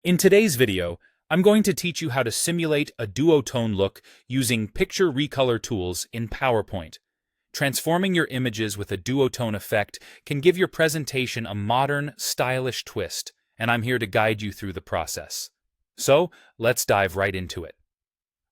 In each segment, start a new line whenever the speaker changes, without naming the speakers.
In today's video, I'm going to teach you how to simulate a duotone look using picture recolor tools in PowerPoint. Transforming your images with a duotone effect can give your presentation a modern, stylish twist, and I'm here to guide you through the process. So, let's dive right into it.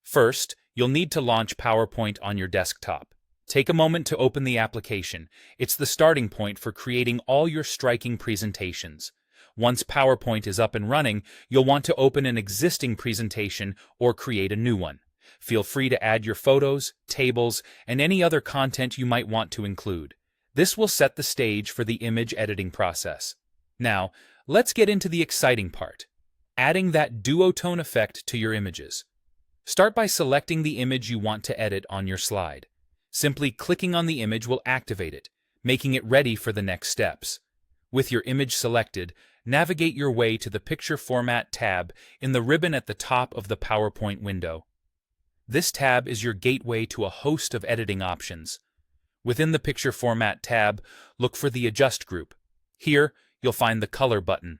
First, you'll need to launch PowerPoint on your desktop. Take a moment to open the application. It's the starting point for creating all your striking presentations. Once PowerPoint is up and running, you'll want to open an existing presentation or create a new one. Feel free to add your photos, tables, and any other content you might want to include. This will set the stage for the image editing process. Now, let's get into the exciting part, adding that duotone effect to your images. Start by selecting the image you want to edit on your slide. Simply clicking on the image will activate it, making it ready for the next steps. With your image selected, navigate your way to the Picture Format tab in the ribbon at the top of the PowerPoint window. This tab is your gateway to a host of editing options. Within the Picture Format tab, look for the Adjust group. Here, you'll find the Color button.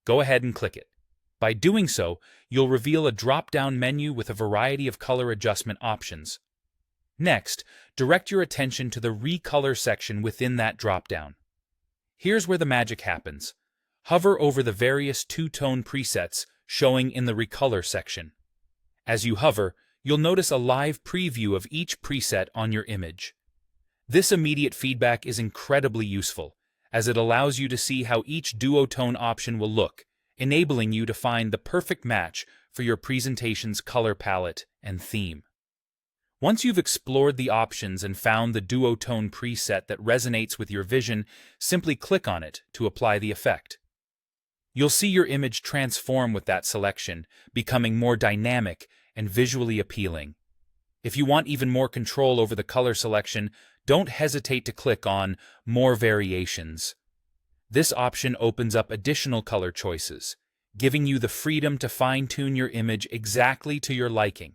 Go ahead and click it. By doing so, you'll reveal a drop-down menu with a variety of color adjustment options. Next, direct your attention to the Recolor section within that drop-down. Here's where the magic happens. Hover over the various two-tone presets showing in the Recolor section. As you hover, you'll notice a live preview of each preset on your image. This immediate feedback is incredibly useful, as it allows you to see how each duotone option will look, enabling you to find the perfect match for your presentation's color palette and theme. Once you've explored the options and found the duotone preset that resonates with your vision, simply click on it to apply the effect. You'll see your image transform with that selection, becoming more dynamic and visually appealing. If you want even more control over the color selection, don't hesitate to click on More Variations. This option opens up additional color choices, giving you the freedom to fine-tune your image exactly to your liking.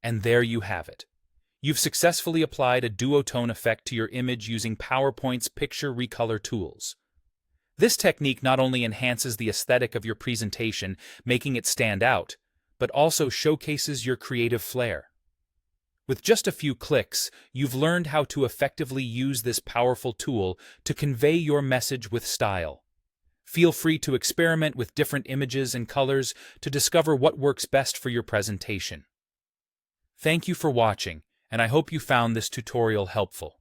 And there you have it. You've successfully applied a duotone effect to your image using PowerPoint's picture recolor tools. This technique not only enhances the aesthetic of your presentation, making it stand out, but also showcases your creative flair. With just a few clicks, you've learned how to effectively use this powerful tool to convey your message with style. Feel free to experiment with different images and colors to discover what works best for your presentation. Thank you for watching, and I hope you found this tutorial helpful.